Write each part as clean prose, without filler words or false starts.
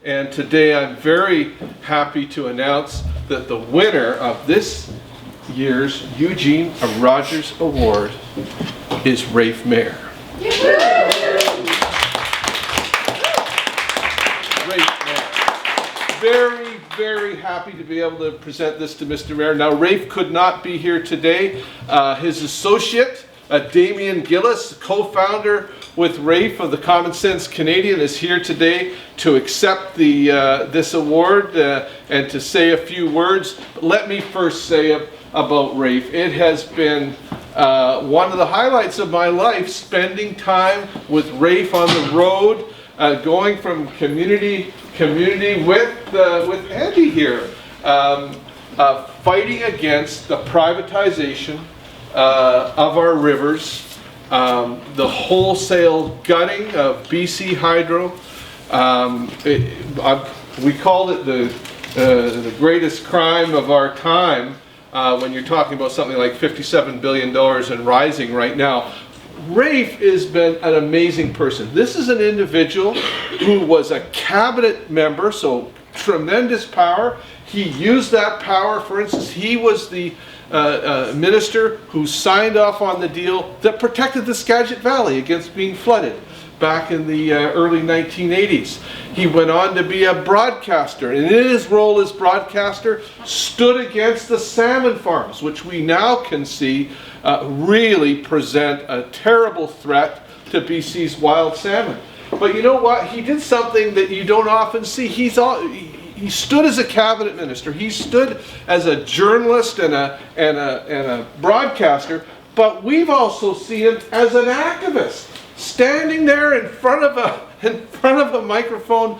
And today I'm very happy to announce that the winner of this year's Eugene Rogers Award is Rafe Mair. Very, very happy to be able to present this to Mr. Mair. Now, Rafe could not be here today. His associate, Damien Gillis, co-founder with Rafe of the Common Sense Canadian, is here today to accept this award and to say a few words. But let me first say about Rafe. It has been one of the highlights of my life, spending time with Rafe on the road, going from community with Andy here, fighting against the privatization of our rivers, the wholesale gutting of BC Hydro. We called it the greatest crime of our time when you're talking about something like $57 billion and rising right now. Rafe has been an amazing person. This is an individual who was a cabinet member, so tremendous power. He used that power. For instance, he was the minister who signed off on the deal that protected the Skagit Valley against being flooded back in the early 1980s. He went on to be a broadcaster, and in his role as broadcaster stood against the salmon farms, which we now can see really present a terrible threat to BC's wild salmon. But you know what? He did something that you don't often see. He stood as a cabinet minister. He stood as a journalist and a broadcaster. But we've also seen him as an activist, standing there in front of a microphone,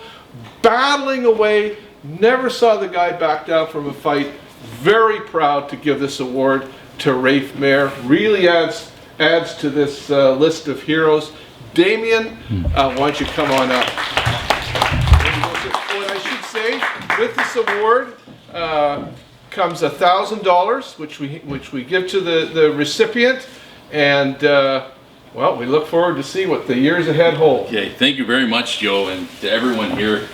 battling away. Never saw the guy back down from a fight. Very proud to give this award to Rafe Mair. Really adds to this list of heroes. Damien, why don't you come on up? And I should say, with this award comes $1,000, which we give to the recipient, and well, we look forward to see what the years ahead hold. Okay, thank you very much, Joe, and to everyone here.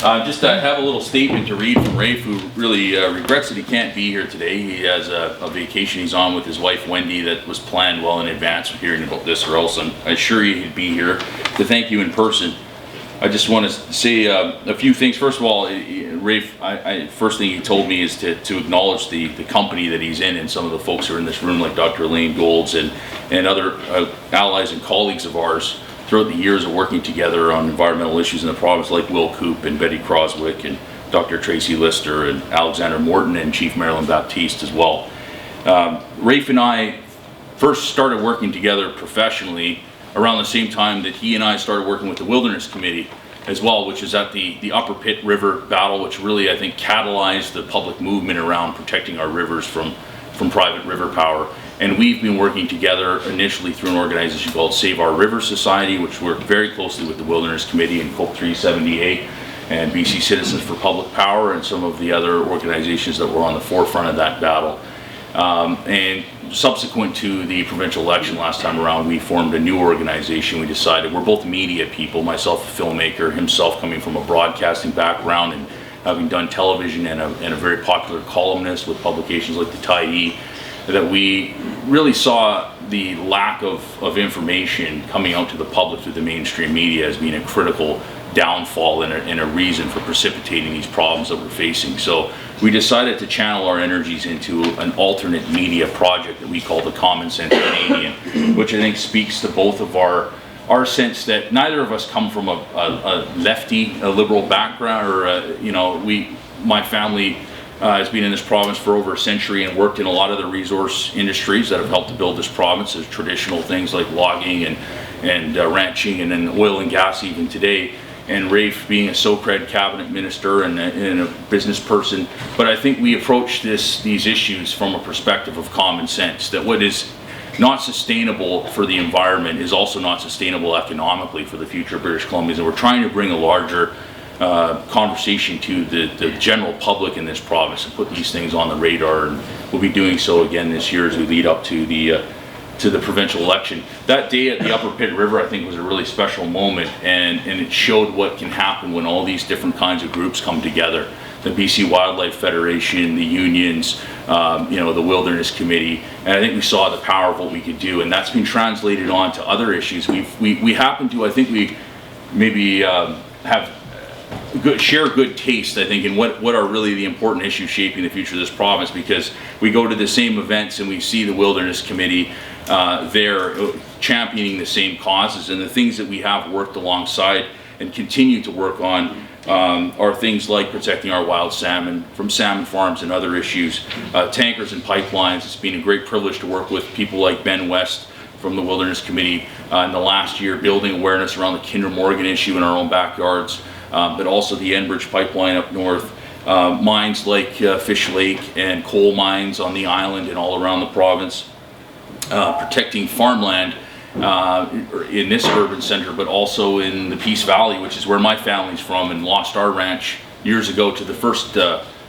Just I have a little statement to read from Rafe, who really regrets that he can't be here today. He has a vacation he's on with his wife Wendy that was planned well in advance of hearing about this, or else I'm sure he'd be here to thank you in person. I just want to say a few things. First of all, Rafe, first thing he told me is to acknowledge the company that he's in, and some of the folks who are in this room, like Dr. Elaine Golds and other allies and colleagues of ours throughout the years of working together on environmental issues in the province, like Will Coop and Betty Croswick and Dr. Tracy Lister and Alexander Morton and Chief Marilyn Baptiste as well. Rafe and I first started working together professionally around the same time that he and I started working with the Wilderness Committee as well, which is at the Upper Pitt River battle, which really, I think, catalyzed the public movement around protecting our rivers from private river power. And we've been working together initially through an organization called Save Our River Society, which worked very closely with the Wilderness Committee and COPE 378 and BC Citizens for Public Power and some of the other organizations that were on the forefront of that battle. And subsequent to the provincial election last time around, we formed a new organization. We decided, we're both media people, myself a filmmaker, himself coming from a broadcasting background and having done television and a very popular columnist with publications like the Tyee, that we really saw the lack of information coming out to the public through the mainstream media as being a critical downfall and a reason for precipitating these problems that we're facing. So we decided to channel our energies into an alternate media project that we call the Common Sense Canadian, which I think speaks to both of our sense that neither of us come from a lefty, a liberal background, or my family has been in this province for over a century and worked in a lot of the resource industries that have helped to build this province, as traditional things like logging and ranching, and then oil and gas even today. And Rafe being a SOCRED cabinet minister and a business person. But I think we approach these issues from a perspective of common sense, that what is not sustainable for the environment is also not sustainable economically for the future of British Columbians. And we're trying to bring a larger conversation to the general public in this province and put these things on the radar, and we'll be doing so again this year as we lead up to the the provincial election. That day at the Upper Pitt River, I think, was a really special moment, and it showed what can happen when all these different kinds of groups come together. The BC Wildlife Federation, the unions, the Wilderness Committee, and I think we saw the power of what we could do, and that's been translated on to other issues. We happen to, I think we maybe share good taste, I think, in what are really the important issues shaping the future of this province, because we go to the same events and we see the Wilderness Committee there championing the same causes, and the things that we have worked alongside and continue to work on are things like protecting our wild salmon from salmon farms and other issues, tankers and pipelines. It's been a great privilege to work with people like Ben West from the Wilderness Committee in the last year, building awareness around the Kinder Morgan issue in our own backyards, but also the Enbridge pipeline up north, mines like Fish Lake and coal mines on the island and all around the province, protecting farmland in this urban center, but also in the Peace Valley, which is where my family's from, and lost our ranch years ago to the first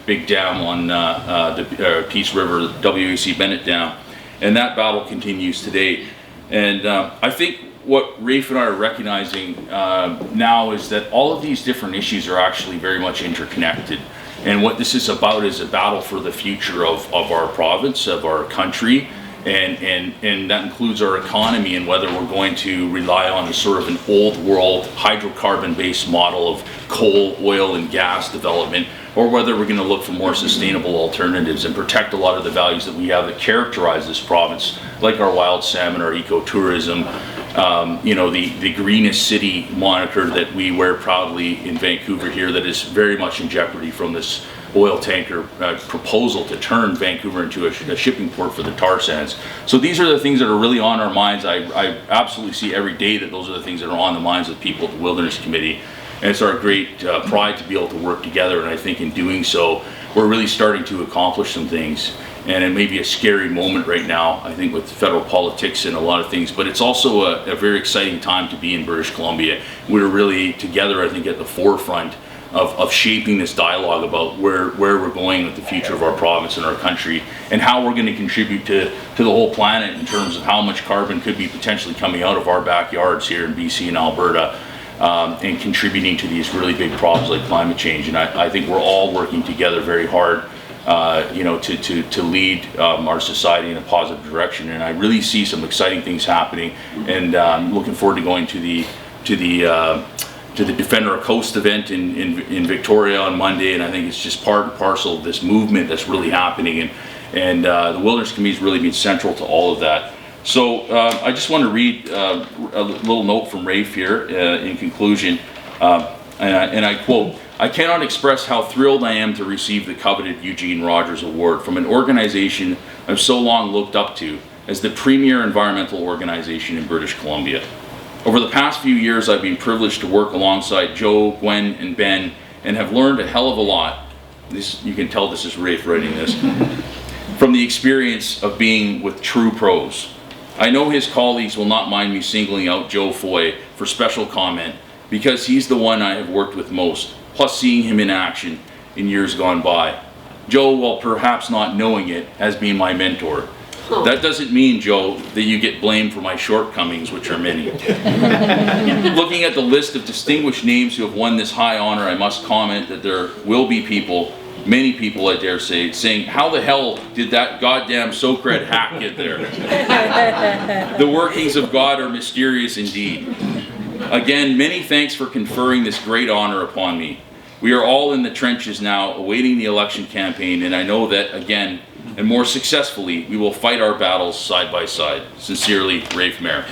big dam on the Peace River, the W.A.C. Bennett Dam, and that battle continues today. And I think what Rafe and I are recognizing now is that all of these different issues are actually very much interconnected. And what this is about is a battle for the future of our province, of our country, and that includes our economy, and whether we're going to rely on a sort of an old world hydrocarbon-based model of coal, oil, and gas development, or whether we're going to look for more sustainable alternatives and protect a lot of the values that we have that characterize this province, like our wild salmon, our ecotourism, the greenest city moniker that we wear proudly in Vancouver here, that is very much in jeopardy from this oil tanker proposal to turn Vancouver into a shipping port for the tar sands. So these are the things that are really on our minds. I absolutely see every day that those are the things that are on the minds of people at the Wilderness Committee. And it's our great pride to be able to work together, and I think in doing so, we're really starting to accomplish some things. And it may be a scary moment right now, I think, with federal politics and a lot of things, but it's also a very exciting time to be in British Columbia. We're really together, I think, at the forefront of shaping this dialogue about where we're going with the future of our province and our country, and how we're going to contribute to the whole planet in terms of how much carbon could be potentially coming out of our backyards here in BC and Alberta, and contributing to these really big problems like climate change. And I think we're all working together very hard to lead our society in a positive direction. And I really see some exciting things happening, and I'm looking forward to going to the Defend Our Coast event in Victoria on Monday, and I think it's just part and parcel of this movement that's really happening, and the Wilderness Committee has really been central to all of that. So I just want to read a little note from Rafe here in conclusion, and I quote, "I cannot express how thrilled I am to receive the coveted Eugene Rogers Award from an organization I've so long looked up to as the premier environmental organization in British Columbia. Over the past few years, I've been privileged to work alongside Joe, Gwen, and Ben, and have learned a hell of a lot." You can tell this is Rafe writing this. "From the experience of being with true pros. I know his colleagues will not mind me singling out Joe Foy for special comment, because he's the one I have worked with most, plus seeing him in action in years gone by. Joe, while perhaps not knowing it, has been my mentor. That doesn't mean, Joe, that you get blamed for my shortcomings, which are many. Looking at the list of distinguished names who have won this high honor, I must comment that there will be people, many people I dare say, saying, how the hell did that goddamn Socred hack get there? The workings of God are mysterious indeed. Again, many thanks for conferring this great honor upon me. We are all in the trenches now, awaiting the election campaign, and I know that, again, and more successfully, we will fight our battles side by side. Sincerely, Rafe Mair."